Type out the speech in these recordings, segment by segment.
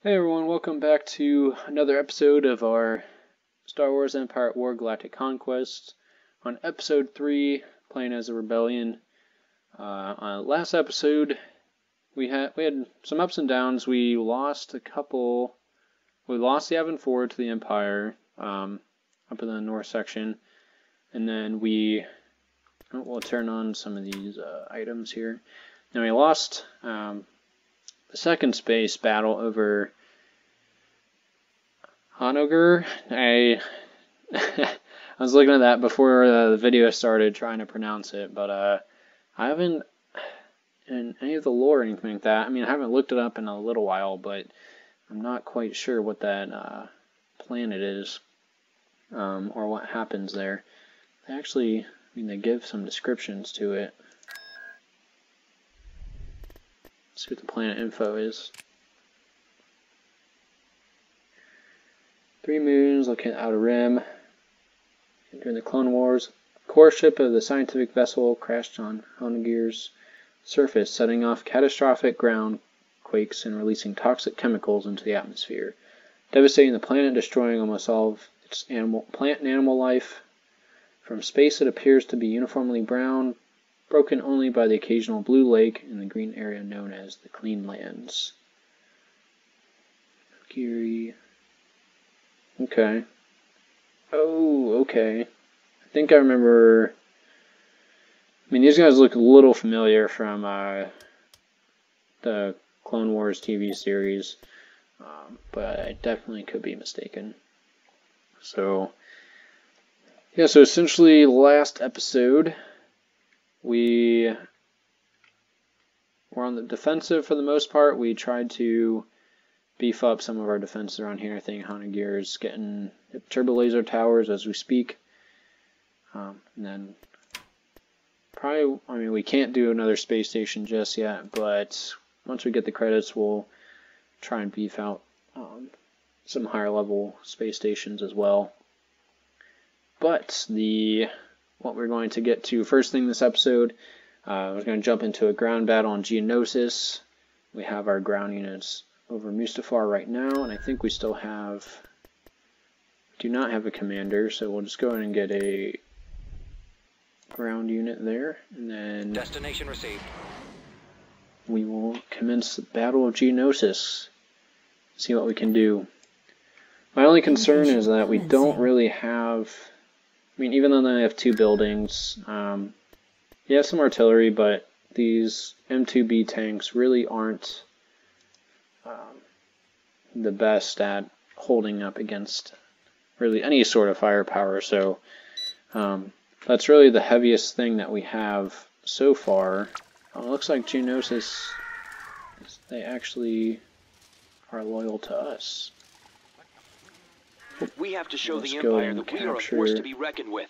Hey everyone, welcome back to another episode of our Star Wars Empire at War Galactic Conquest. On episode 3, playing as a rebellion. On last episode, we had some ups and downs. We lost the Yavin 4 to the Empire, up in the north section. And then we'll turn on some of these items here. Then we lost the second space battle over Hanogur. I was looking at that before the video started trying to pronounce it, but I haven't in any of the lore or anything like that. I mean, I haven't looked it up in a little while, but I'm not quite sure what that planet is or what happens there. They actually, they give some descriptions to it. Let's see what the planet info is. 3 moons located at Outer Rim. During the Clone Wars, a core ship of the scientific vessel crashed on Honogir's surface, setting off catastrophic ground quakes and releasing toxic chemicals into the atmosphere, devastating the planet, destroying almost all of its plant and animal life. From space it appears to be uniformly brown, broken only by the occasional blue lake in the green area known as the Clean Lands. Kiri. Okay. Oh, okay. I think I remember. I mean, these guys look a little familiar from the Clone Wars TV series, but I definitely could be mistaken. So, yeah, so essentially, last episode, we were on the defensive for the most part. We tried to beef up some of our defenses around here. I think Honogir is getting turbo laser towers as we speak. And then probably, I mean, we can't do another space station just yet, but once we get the credits, we'll try and beef out some higher level space stations as well. But what we're going to get to first thing this episode, we're going to jump into a ground battle on Geonosis. We have our ground units over Mustafar right now, and I think we still do not have a commander, so we'll just go ahead and get a ground unit there, and then destination received. We will commence the Battle of Geonosis. See what we can do. My only concern is that we don't really have, I mean, even though they have 2 buildings, you have some artillery, but these M2B tanks really aren't the best at holding up against really any sort of firepower. So that's really the heaviest thing that we have so far. It looks like Geonosis, they actually are loyal to us. We have to show the Empire that we are a force to be reckoned with.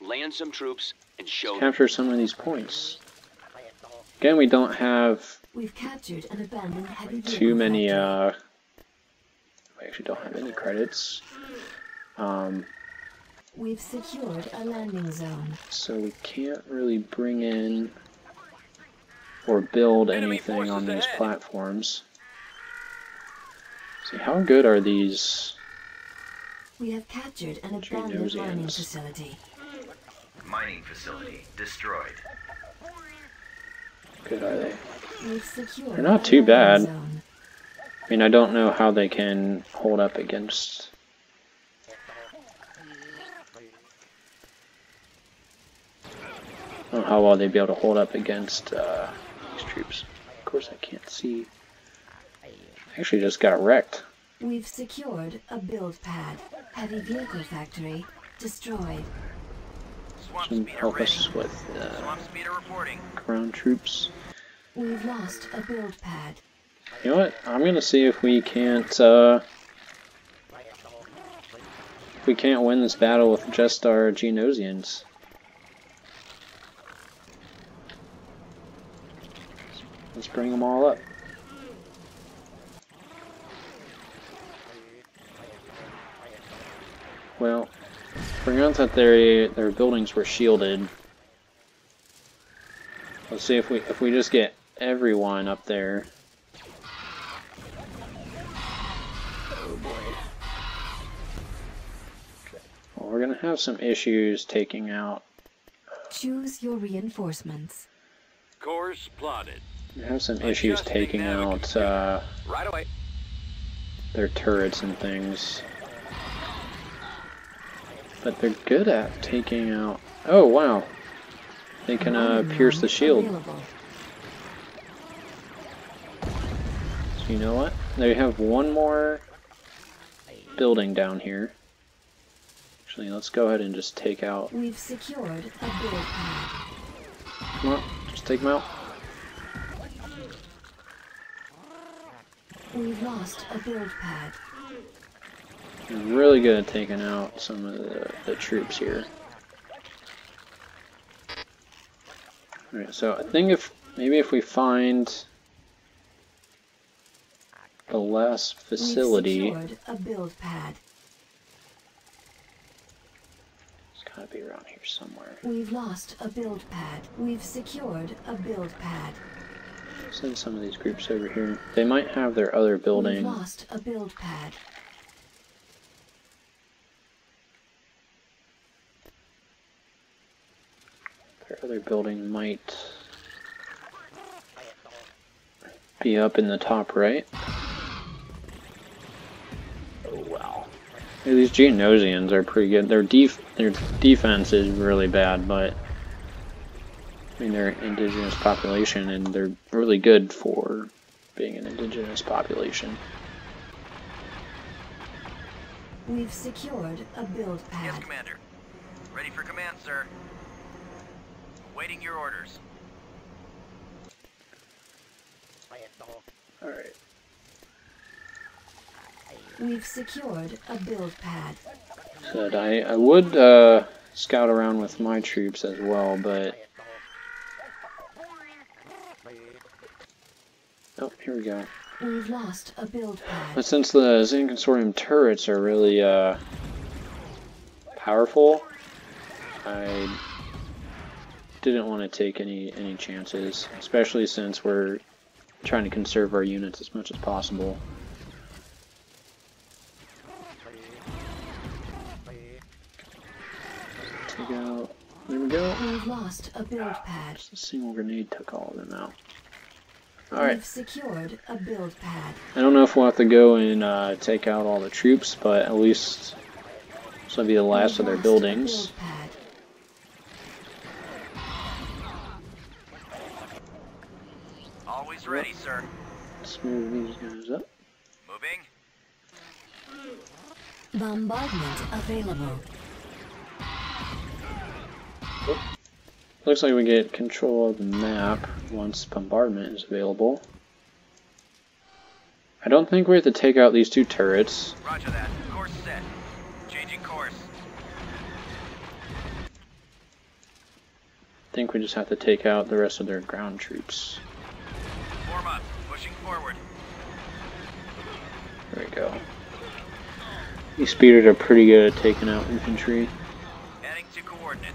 Land some troops and show capture some of these points. Again, we don't have We've captured an abandoned heavy too many, we actually don't have any credits. We've secured a landing zone. So we can't really bring in or build anything on these platforms. See, how good are these? We have captured an abandoned mining facility. Mining facility destroyed. Good are they? We've secured They're not too bad. I mean, I don't know how they can hold up against. I don't know how well they'd be able to hold up against these troops. Of course, I can't see. I actually just got wrecked. We've secured a build pad. Heavy vehicle factory destroyed. Should help us with ground troops. We've lost a build pad. You know what? I'm gonna see if we can't win this battle with just our Geonosians. Let's bring them all up. Well, bring out that their buildings were shielded. Let's see if we just get everyone up there. boy. Well, we're gonna have some issues taking out. Choose your reinforcements. Course plotted. We have some issues taking out Right away. their turrets and things. But they're good at taking out... Oh, wow. They can pierce the shield. Available. So you know what? They have one more building down here. Actually, let's go ahead and just take out... We've secured a build pad. Come on, just take them out. We've lost a build pad. They're really good at taking out some of the troops here. Alright, so I think maybe if we find the last facility... We've secured a build pad. It's gotta be around here somewhere. We've lost a build pad. We've secured a build pad. Send some of these groups over here. They might have their other building. We've lost a build pad. Their other building might be up in the top right. Oh wow. Yeah, these Geonosians are pretty good. Their defense is really bad, but I mean they're an indigenous population and they're really good for being an indigenous population. We've secured a build pad. Yes, Commander. Ready for command, sir. Waiting your orders. Alright. We've secured a build pad. Said I would scout around with my troops as well, but oh, here we go. We've lost a build pad. But since the Xen Consortium turrets are really powerful, I didn't want to take any chances, especially since we're trying to conserve our units as much as possible. Take out. There we go. We've lost a build pad. Just a single grenade took all of them out. Alright. We've secured a build pad. I don't know if we'll have to go and take out all the troops, but at least this will be the last of their buildings. Always ready, sir. Let's move these guys up. Moving. Bombardment available. Looks like we get control of the map once bombardment is available. I don't think we have to take out these two turrets. Roger that. Course set. Changing course. I think we just have to take out the rest of their ground troops. Form up. Pushing forward. There we go. These speeders are pretty good at taking out infantry. Heading to coordinates.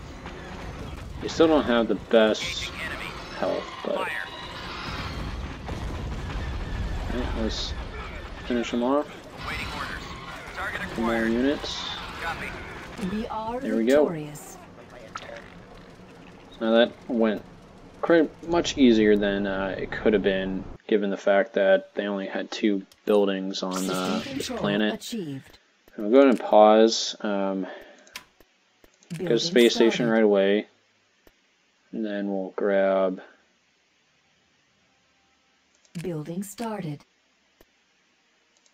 They still don't have the best Engaging enemy. health, but Fire. okay, let's finish them off. Waiting orders. Target Some more acquired. units. Copy. We are There we go. victorious. Now that went quite much easier than it could have been, given the fact that they only had 2 buildings on System this control planet. achieved. So we'll go ahead and pause. Go to Building space station started. right away, and then we'll grab. Building started.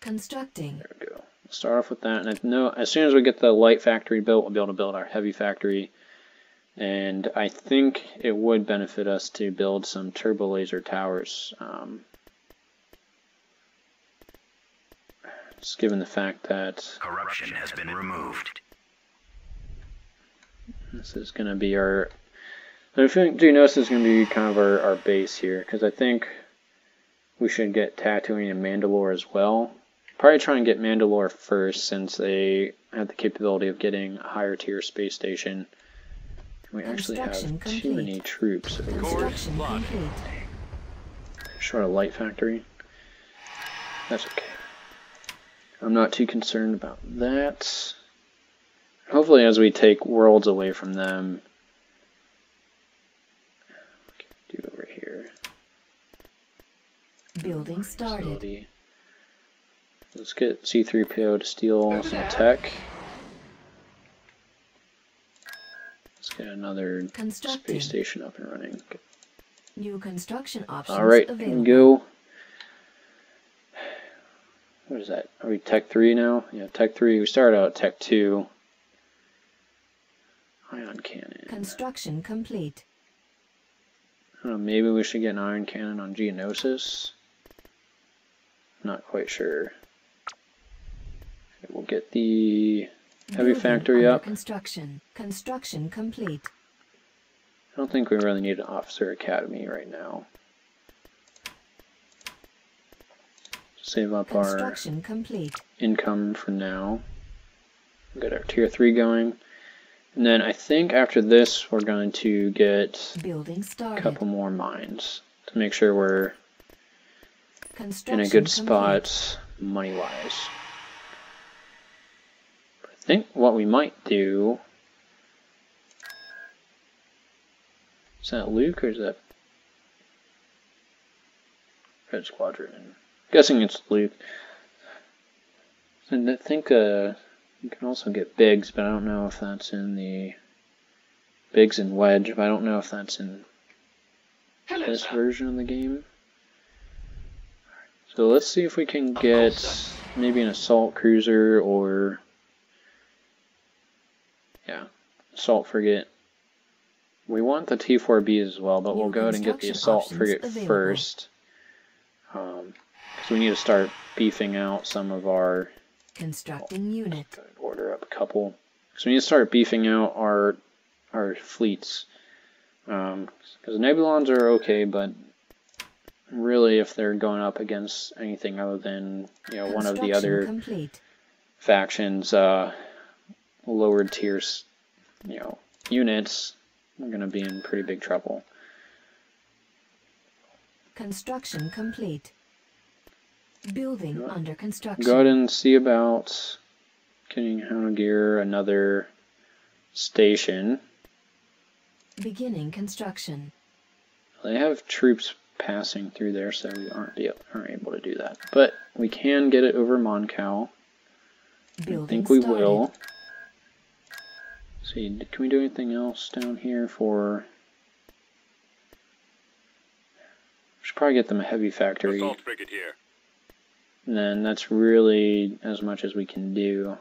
Constructing. There we go. We'll start off with that, and I know as soon as we get the light factory built, we'll be able to build our heavy factory. And I think it would benefit us to build some turbo laser towers. Just given the fact that Corruption has been removed. this is going to be our... I think Geonosis is going to be kind of our base here, because I think we should get Tatooine and Mandalore as well. Probably try and get Mandalore first, since they have the capability of getting a higher tier space station. We actually have too many troops over here. Construction complete. Short a light factory. That's okay. I'm not too concerned about that. Hopefully as we take worlds away from them, do over here. Building started. Facility. Let's get C-3PO to steal some tech. Let's get another space station up and running. New construction options Alright, available. here we go. What is that? Are we Tech 3 now? Yeah, Tech 3. We started out at Tech 2. Ion cannon. Construction complete. Maybe we should get an ion cannon on Geonosis. Not quite sure. Okay, we'll get the heavy Building factory under up. Construction. Construction complete. I don't think we really need an officer academy right now. Save up our Construction complete. income for now. We'll get our tier 3 going. And then I think after this we're going to get Building a started. couple more mines to make sure we're Construction in a good complete. spot money-wise. I think what we might do... Is that Luke or is that Red Squadron? I'm guessing it's Luke. And I think you can also get Biggs, but I don't know if that's in the Biggs and Wedge, but I don't know if that's in this version of the game. So let's see if we can get maybe an assault cruiser or assault frigate. We want the T-4Bs as well, but we'll go ahead and get the assault frigate first. Because we need to start beefing out some of our... Constructing unit. Order up a couple. So we need to start beefing out our fleets. Because Nebulons are okay, but really if they're going up against anything other than one of the other factions, lowered tiers, units, we're going to be in pretty big trouble. Construction complete. Building under construction. Go ahead and see about getting Gear another station. Beginning construction. They have troops passing through there, so we aren't able to do that. But we can get it over Moncal. I think we will. See, can we do anything else down here for... We should probably get them a heavy factory. Assault frigate here. And then that's really as much as we can do.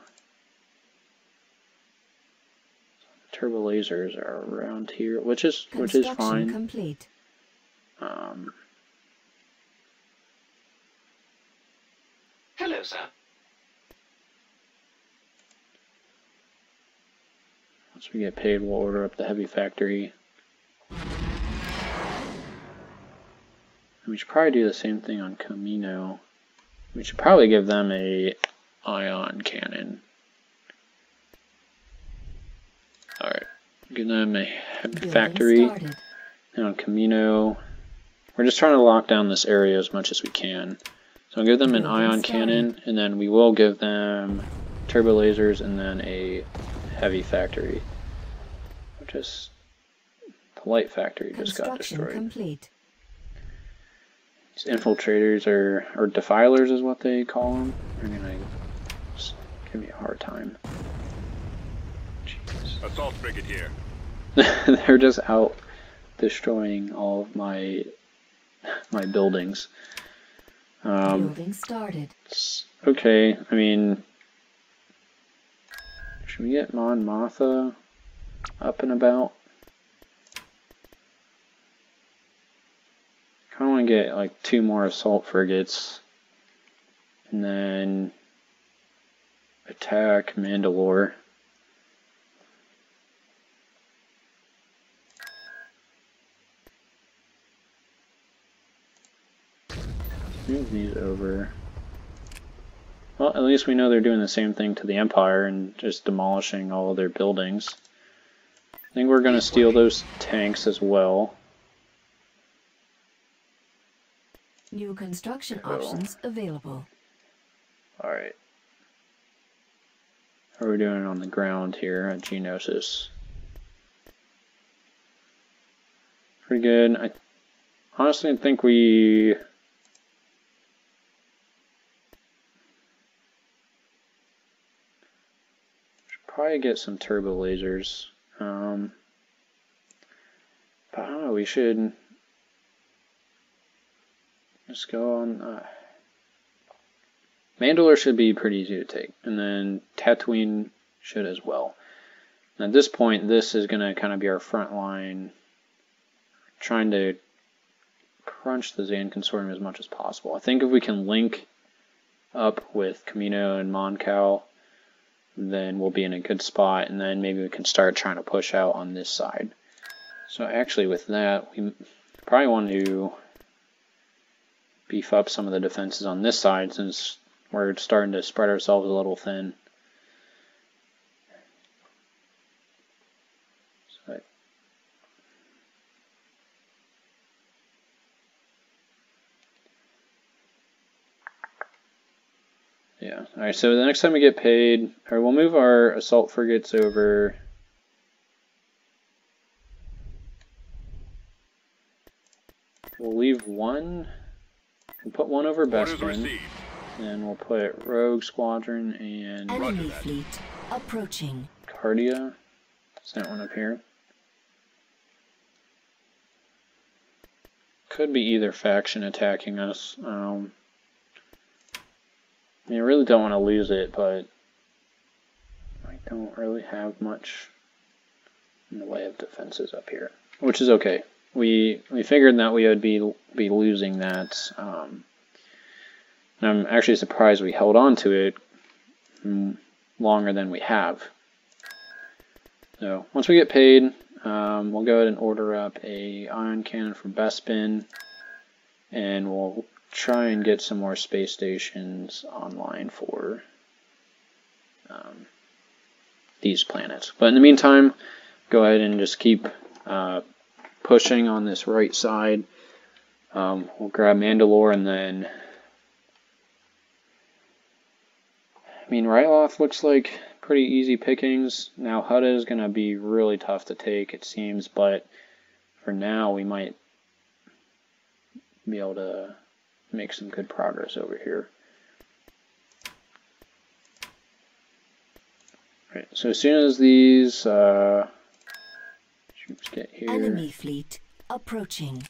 Turbo lasers are around here, which is fine. Complete. Hello, sir. Once we get paid, we'll order up the heavy factory. And we should probably do the same thing on Camino. We should probably give them a ion cannon. Alright, give them a heavy factory. And on Camino, we're just trying to lock down this area as much as we can. So I'll give them an ion cannon, and then we will give them turbo lasers and then a heavy factory. Which is, the light factory just got destroyed. Complete. These infiltrators or defilers is what they call them. They're gonna just give me a hard time. Jeez. Assault frigate here. They're just out destroying all of my buildings. Building started. Okay, I mean, should we get Mon Mothma up and about? I kind of want to get like 2 more assault frigates and then attack Mandalore. Move these over. Well, at least we know they're doing the same thing to the Empire and just demolishing all of their buildings. I think we're going to steal those tanks as well. New construction options available. Alright. How are we doing on the ground here at Geonosis? Pretty good. I honestly think we should probably get some turbo lasers. But I don't know, we should just go on. Mandalore should be pretty easy to take, and then Tatooine should as well. And at this point, this is going to kind of be our front line, trying to crunch the Zan Consortium as much as possible. I think if we can link up with Camino and Mon Cal, then we'll be in a good spot, and then maybe we can start trying to push out on this side. So actually with that, we probably want to beef up some of the defenses on this side, since we're starting to spread ourselves a little thin. So, yeah. Alright, so the next time we get paid, or we'll move our assault frigates over. We'll leave one. We'll put one over Bespin. And we'll put Rogue Squadron and enemy fleet approaching. Cardia. Is that one up here? Could be either faction attacking us. I mean, I really don't want to lose it, but I don't really have much in the way of defenses up here, which is okay. We figured that we would be losing that. And I'm actually surprised we held on to it longer than we have. So once we get paid, we'll go ahead and order up a ion cannon for Bespin, and we'll try and get some more space stations online for these planets. But in the meantime, go ahead and just keep pushing on this right side. We'll grab Mandalore, and then I mean, Ryloth looks like pretty easy pickings. Now, Hutta is going to be really tough to take, it seems, but for now, we might be able to make some good progress over here. Right, so as soon as these troops get here... Enemy fleet approaching.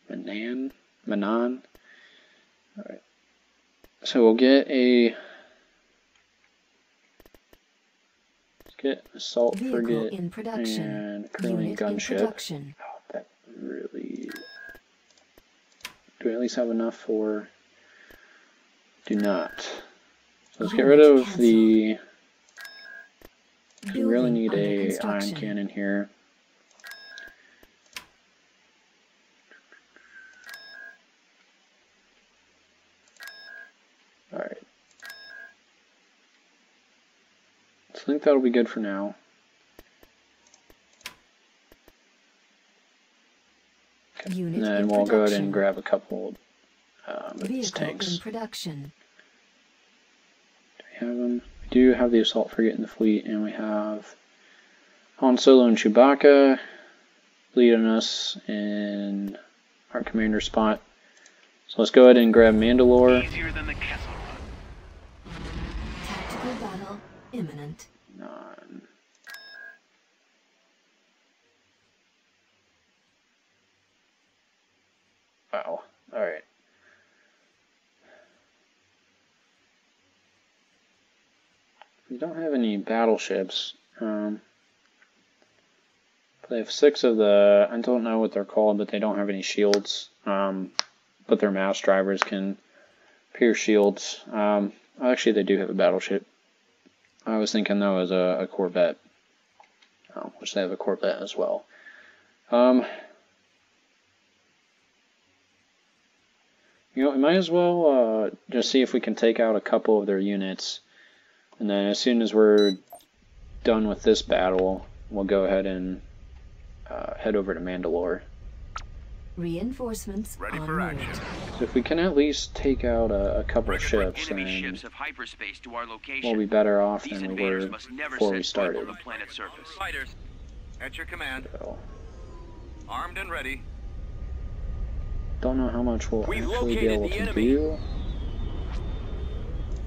Manan? Alright. So we'll get a... Get assault frigate and curling gunship. Oh, that really. Do we at least have enough for? Do not. So let's get rid of the. We really need a ion cannon here. All right. I think that'll be good for now. Okay. And then we'll go ahead and grab a couple of these tanks. Do we have them? We do have the assault frigate in the fleet, and we have Han Solo and Chewbacca leading us in our commander spot. So let's go ahead and grab Mandalore. Easier than the Kessel Run. Tactical battle imminent. None. Wow. Alright. We don't have any battleships. They have 6 of the, I don't know what they're called, but they don't have any shields. But their mass drivers can pierce shields. Actually, they do have a battleship. I was thinking that was a Corvette, which they have a Corvette as well. You know, we might as well just see if we can take out a couple of their units, and then as soon as we're done with this battle, we'll go ahead and head over to Mandalore. Reinforcements en route. So if we can at least take out a couple of ships, then we'll be better off than we were before we started. Fighters, at your command. So, Armed and ready. don't know how much we'll We've actually be located able the to enemy. do.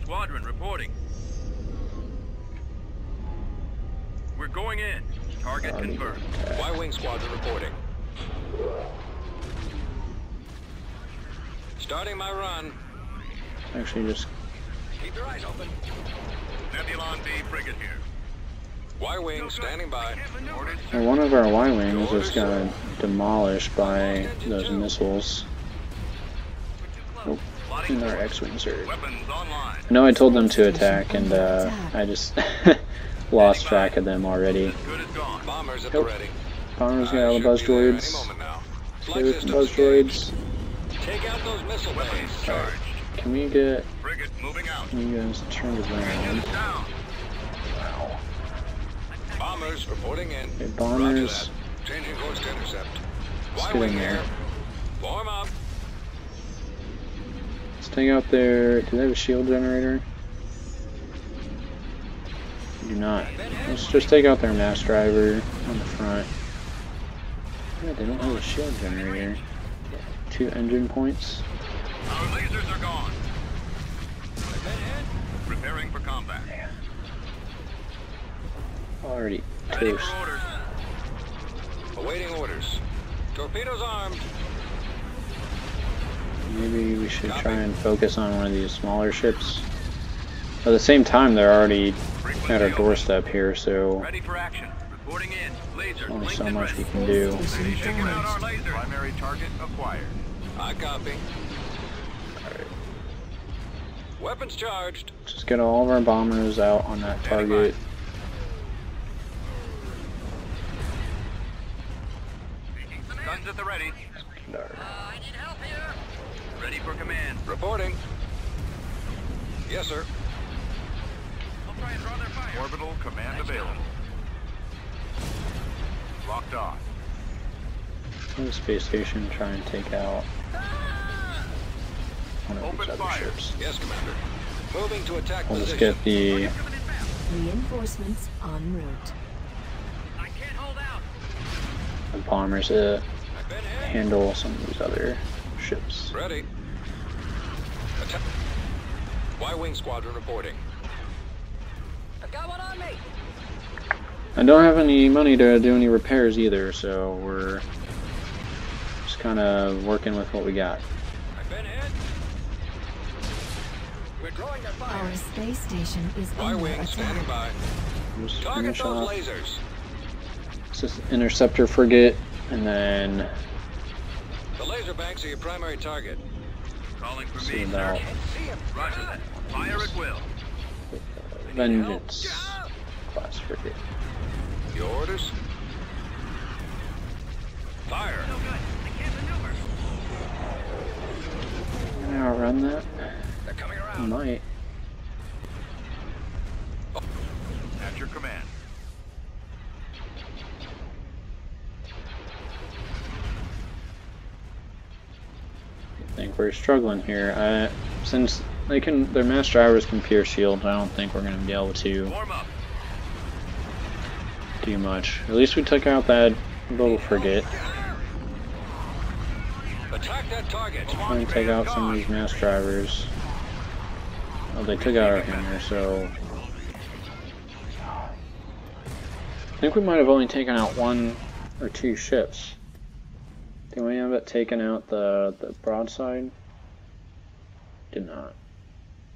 Squadron reporting. We're going in. Target confirmed. Y-Wing Squadron reporting. Starting my run. Actually, just Keep your eyes open. Nebulon B frigate here. Y-Wing standing by. Orders. well, one of our Y-wings just got demolished by those missiles. Oh, and our X-wings are. Weapons online. I know I told them to attack, and I just lost track of them already. Good as gone. Bombers at the Nope. ready. Bombers I got all the should buzz be there any droids. moment now. Stay Flight with the systems buzz engaged. droids. Take out those missile Weapons bays. charged. Can we get Frigate moving out. you guys turned around? Engines down. Wow. Bombers reporting in. Okay, Roger bombers. that. Changing course to intercept. Let's get Y-Wing in there. here. Form up. Let's take out their. Do they have a shield generator? They do not. Let's just take out their mass driver on the front. Yeah, they don't have a shield generator. 2 engine points. Our lasers are gone. Preparing for combat. Already Ready toast. for orders. Awaiting orders. Torpedoes armed. Maybe we should try and focus on one of these smaller ships. At the same time, they're already at our doorstep here, so Ready for action. Reporting in. Laser only linked so and much ready. we can do. Taking out our laser. Primary target acquired. I copy. Weapons charged. Just get all of our bombers out on that target. Guns at the ready. I need help here. Ready for command. Reporting. Yes, sir. I'll try and draw their fire. Orbital command available. Locked on. The space station, try and take out one of these Open other fire. ships. Yes, Commander. Moving to attack We'll just position. get the Reinforcements en route. I can't hold out. bombers to I've been hit. handle some of these other ships. Ready. Attack. Y-Wing Squadron reporting. I've got one on me. I don't have any money to do any repairs either, so we're just kind of working with what we got. I've been hit. We're drawing their fire. Our space station is under Y-Wing standing attack. by. Just Target finish those off lasers. this interceptor frigate, and then The laser banks are your primary target. Calling for see me, sir. about See him. Roger that. Fire at will. Vengeance class frigate. Your orders? Fire. No good. I can't maneuver. Can I outrun that? They're coming I around. might. At your command. I think we're struggling here. Since their mass drivers can pierce shields, I don't think we're going to be able to Warm up. do much. At least we took out that little frigate. Attack that target. Try and take out some of these mass drivers. Oh, they took out our hangar, so I think we might have only taken out 1 or 2 ships. Did we end up taking out the broadside? Did not.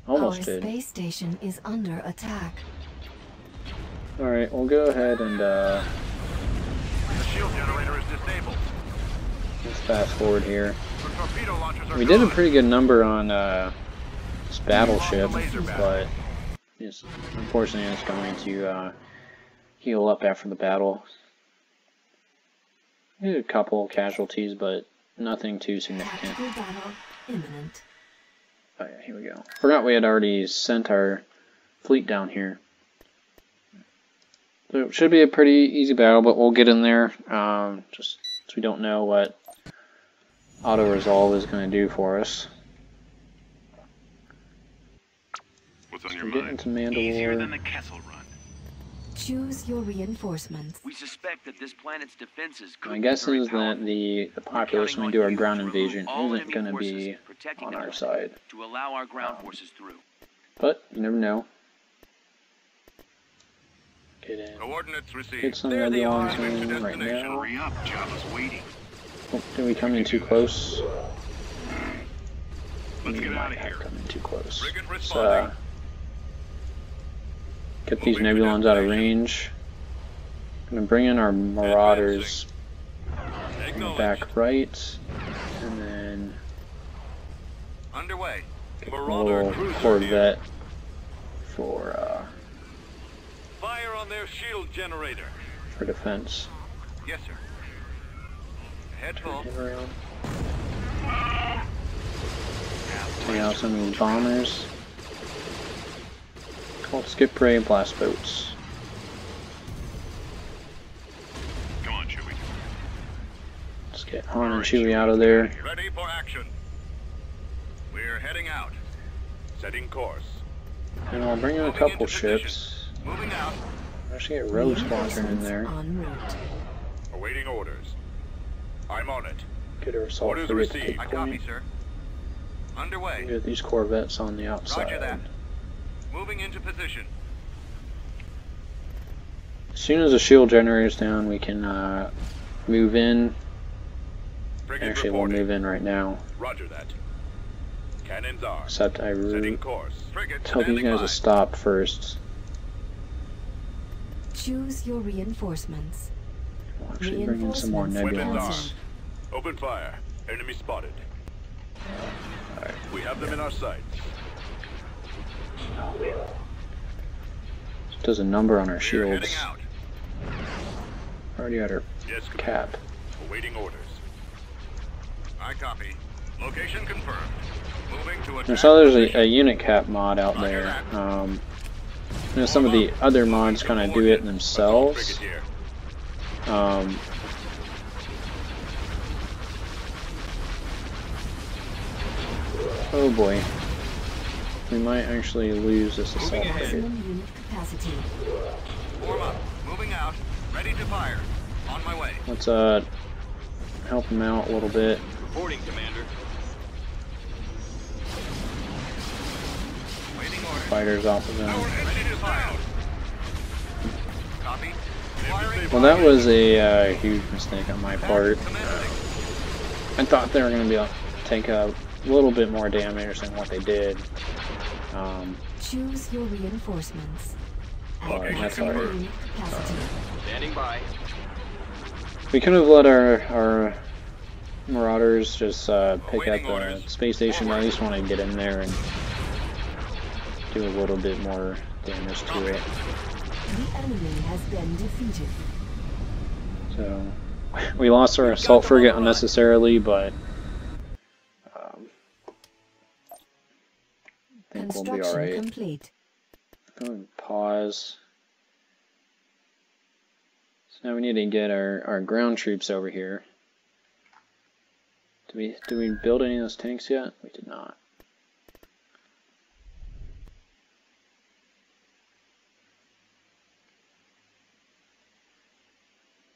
Almost Our did. space station is under attack. Alright, we'll go ahead and The shield generator is disabled. let's fast forward here. The torpedo launchers are We did a gone. pretty good number on this battleship, but unfortunately it's going to heal up after the battle. We did a couple casualties, but nothing too significant. Tactical battle imminent. Oh yeah, here we go. Forgot we had already sent our fleet down here. So it should be a pretty easy battle, but we'll get in there. Just so we don't know what auto-resolve is going to do for us. What's on So your we're getting mind? to Mandalore. Easier than the Kessel Run. Choose your reinforcements. We suspect that this planet's defenses could My be guess very is that powerful. the populace when we do our ground invasion isn't going to be on our side. To allow our ground forces through. But you never know. Get in. Coordinates received. Get some There they are. Nebulons in right now. Hurry up, Jabba's waiting. Oh, did we come in too close? Let's We get out might of have here. come in too close. Frigate Let's responding. get these Moving to Nebulons out of destination. range. Gonna bring in our Marauders in the Acknowledged. back right, and then Underway. get a Marauder little cruiser Corvette for here. Fire on their shield generator. defense. Yes, sir. Head full. Hit around. Take out some of these bombers. Called skip ray blast boats. Come on, Chewie. Let's get Han and Chewie out of there. Ready for action. We're heading out. Setting course. And we'll bring in a Moving couple into position. ships. Moving out. Actually get Rogue Squadron in Reinforcements there. en route. Awaiting orders. I'm on it. Get our assault Orders frigate to received. take I copy, point. sir. Underway. Get these Corvettes on the outside. Roger that. Moving into position. As soon as the shield generator's down, we can move in. Frigate Actually, we'll reporting. move in right now. Roger that. Cannons are. Except I Setting course. Frigate tell these standing guys by. to stop first. Choose your reinforcements. We'll actually bring in some more Reinforcements Weapons Nebulons. armed. Open fire. Enemy spotted. Alright. We have them in our sights. Does a number on our We're shields. heading out. Already at our Yes, Commander. cap. Awaiting orders. I copy. Location confirmed. Moving to attack. I saw there's a position. unit cap mod out there. You know, some of the other mods kind of do it themselves. Frigate here. Oh boy. We might actually lose this assault Moving ahead. frigate. Maximum unit capacity. Form up. Moving out. Ready to fire. On my way. Let's help them out a little bit. Reporting, Commander. Waiting orders. Fighters off of them. Ready to fire. Copy. Firing. Well, that was a huge mistake on my part. Commencing. I thought they were going to be able to take a little bit more damage than what they did. Choose your reinforcements. Well, At that's maximum alright. unit capacity. Standing by. We could have let our Marauders just pick up the space station. I at least want to get in there and do a little bit more damage to it. The enemy has been defeated. So we lost our assault frigate unnecessarily, but I think we'll be Construction alright. complete. Go and pause. So now we need to get our ground troops over here. Did we build any of those tanks yet? We did not.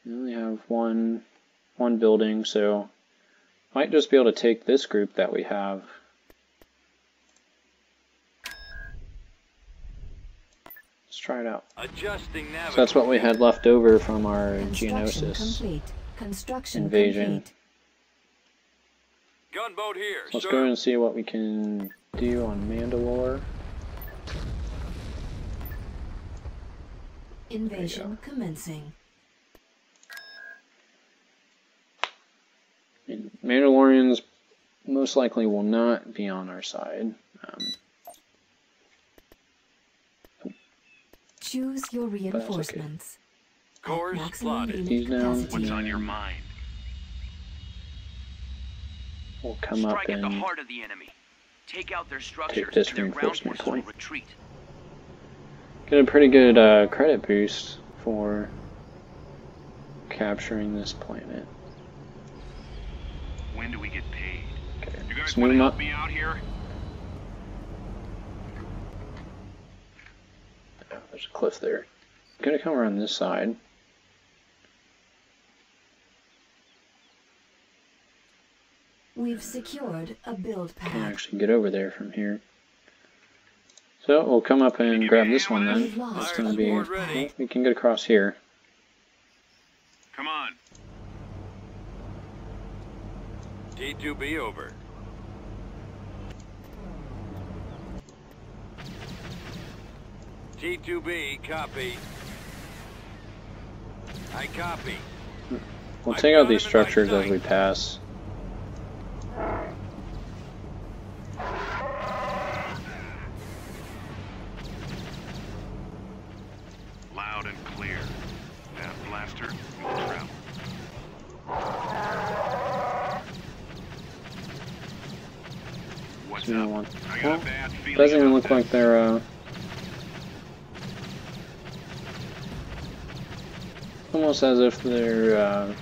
We only have one building, so might just be able to take this group that we have. Let's try it out. Adjusting So that's what we had left over from our Construction Geonosis complete. Construction invasion. complete. Gunboat here. Let's sir. go and see what we can do on Mandalore. Invasion commencing. And Mandalorians most likely will not be on our side. Choose your reinforcements. Course Maximum plotted. unit He's down. capacity. What's on your mind? We'll come up Strike at the and heart of the enemy. Take out their structures this and their ground reinforcement forces will point. retreat. get a pretty good credit boost for capturing this planet. When do we get paid? Okay, You let's guys move want to them help up. me out here? Oh, there's a cliff there. Gonna come around this side. We've secured a build Can't pad. actually get over there from here. So we'll come up and grab this one then. We've lost It's gonna a be. build Well, pad. we can get across here. Come on. T2B over. T2B, copy. I copy. We'll take out these structures as we pass. Loud and clear. That blaster will travel. What's You know up? what? I got Well, a bad feeling doesn't even about look like this. they're almost as if they're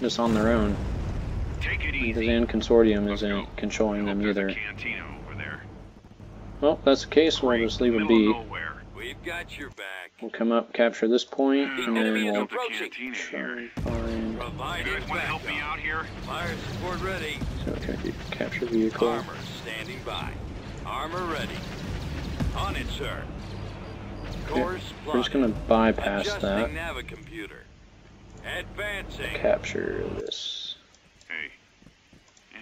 just on their own. Take it The easy. Zan Consortium Let's isn't go. controlling I them hope there's either. a cantina over there. Well, if that's the case, we'll Great. just leave them Middle be. of nowhere. We've got your back. We'll come up, capture this point, I and hope then enemy is we'll there's a approaching. cantina try here. and find. You Providing guys want to help me backup. out here? Fire support ready. So we're gonna do capture vehicle. Armor standing by. Armor ready. On it, sir. Course We're just plotted. gonna bypass Adjusting that. navicomputer. Advancing. Capture this. Hey. Yeah,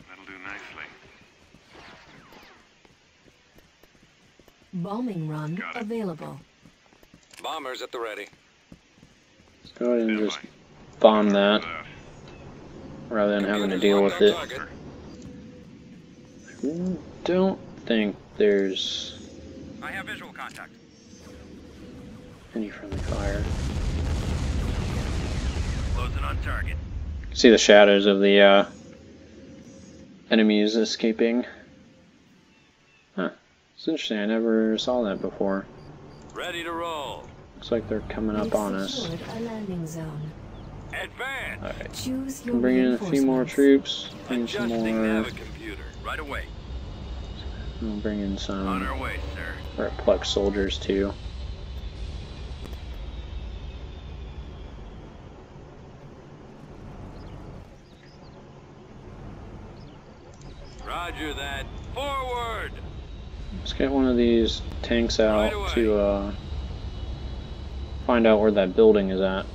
that'll do nicely. Bombing run Got it. available. Bombers at the ready. Let's go ahead and Stand just by. bomb that Uh, rather than having to Computers deal locked with on it. target. Don't think there's I have visual contact. any friendly fire. Closing on target. See the shadows of the enemies escaping. Huh. It's interesting, I never saw that before. Ready to roll. Looks like they're coming up We've on us. secured a landing zone. Advance. Alright. Choose your Can bring in a few more reinforcements. troops. Bring in some Adjusting more. navicomputer. Right away. We'll bring in On some our way, sir. Replex soldiers too. Roger that. Forward. Let's get one of these tanks out Right away. to find out where that building is at.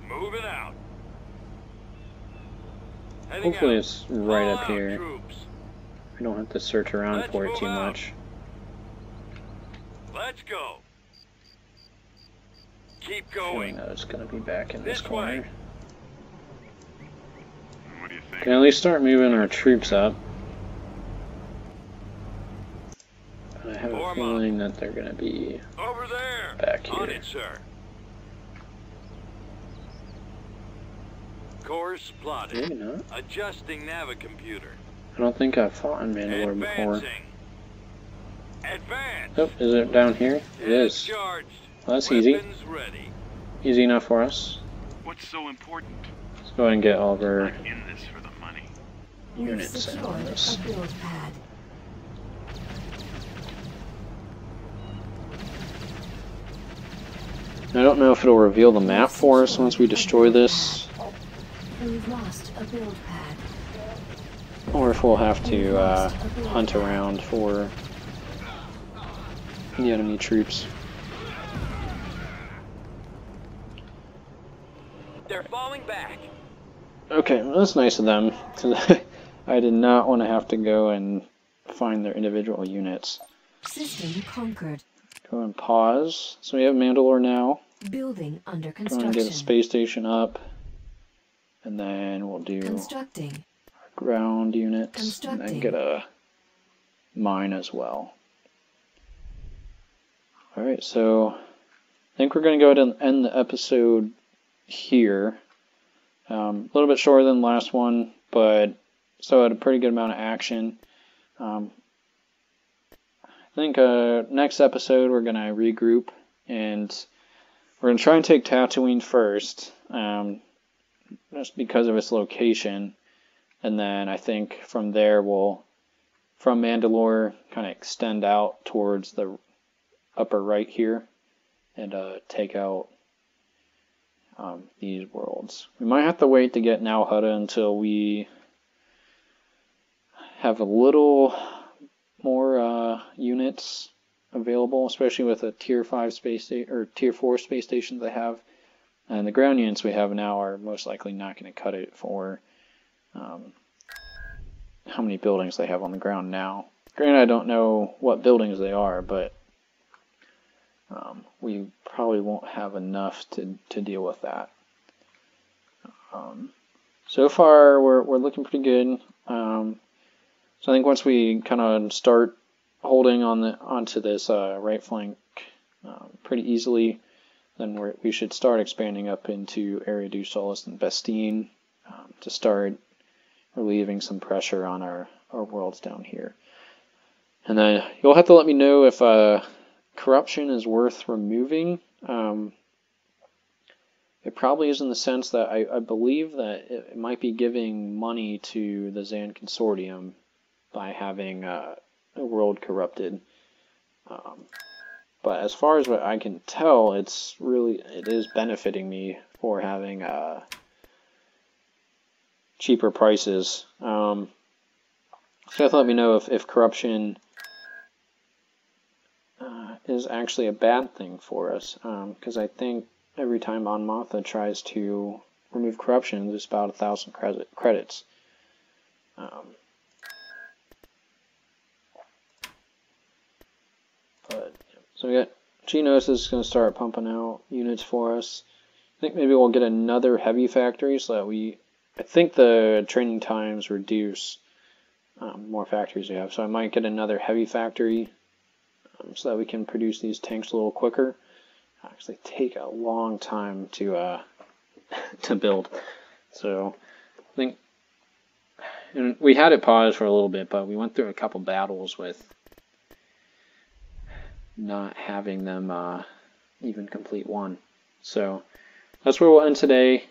Moving out. Heading Hopefully out. it's right All up out, here. Troops. We don't have to search around Let's for it move too out. much. Let's go. Keep Feeling going. that it's going to be back in this This corner. way. what do you think? Can at least start moving our troops up. But I have a Form up. feeling that they're going to be Over there. back On here. it, sir. Course plotted. Maybe not. Adjusting navicomputer. I don't think I've fought in Mandalore before. Advancing. Advance. Oh, is it down here? It is. Charged. Well, that's easy. Weapons ready. Easy enough for us. What's so important? Let's go ahead and get all of our I'm in this for the money. We've units in on secured this. a build pad. I don't know if it'll reveal the map for us once we destroy this, We've lost a build pad. or if we'll have to hunt around for the enemy troops. They're falling back. Okay, well, that's nice of them, because I did not want to have to go and find their individual units. System conquered. Go and pause. So we have Mandalore now. Building under Go and construction. get a space station up. And then we'll do Constructing. ground units. And then Constructing. get a mine as well. Alright, so I think we're going to go ahead and end the episode here. A little bit shorter than the last one, but still had a pretty good amount of action. I think next episode we're going to regroup and we're going to try and take Tatooine first. just because of its location. And then I think from there we'll, from Mandalore, kind of extend out towards the upper right here and take out these worlds. We might have to wait to get Nal Hutta until we have a little more units available, especially with a tier 5 space station or tier 4 space stations they have. And the ground units we have now are most likely not going to cut it for how many buildings they have on the ground now. Granted, I don't know what buildings they are, but we probably won't have enough to deal with that. So far, we're looking pretty good. So I think once we kind of start holding onto this right flank pretty easily, then we should start expanding up into Area du Solis and Bastine to start relieving some pressure on our worlds down here. And then you'll have to let me know if corruption is worth removing. It probably is in the sense that I believe that it might be giving money to the Zan Consortium by having a world corrupted. But as far as what I can tell, it is benefiting me for having cheaper prices. So you have to let me know if corruption is actually a bad thing for us, because I think every time Mon Mothma tries to remove corruption, there's about 1,000 credits. So we got Geonosis is going to start pumping out units for us. I think maybe we'll get another heavy factory so that I think the training times reduce more factories we have. So I might get another heavy factory so that we can produce these tanks a little quicker. Actually take a long time to build. So I think, and we had it paused for a little bit, but we went through a couple battles with not having them even complete one. So that's where we'll end today.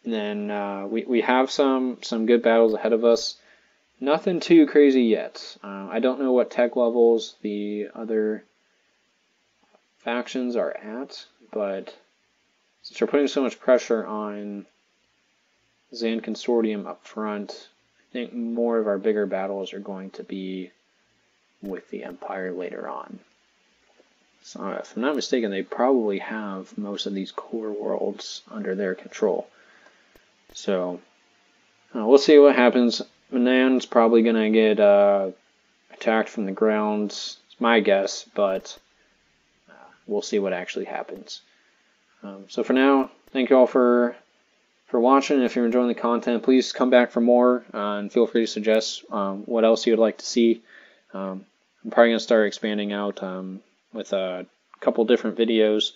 Then we have some good battles ahead of us. Nothing too crazy yet. I don't know what tech levels the other factions are at, but since we're putting so much pressure on Zan Consortium up front, I think more of our bigger battles are going to be with the Empire later on. So if I'm not mistaken, they probably have most of these core worlds under their control. So we'll see what happens. Manan's probably going to get attacked from the ground. It's my guess, but we'll see what actually happens. So for now, thank you all for watching. If you're enjoying the content, please come back for more and feel free to suggest what else you would like to see. I'm probably going to start expanding out with a couple different videos,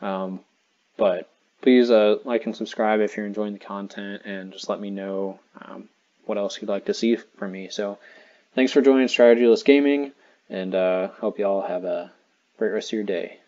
but please like and subscribe if you're enjoying the content, and just let me know what else you'd like to see from me. So thanks for joining Strategyless Gaming, and hope you all have a great rest of your day.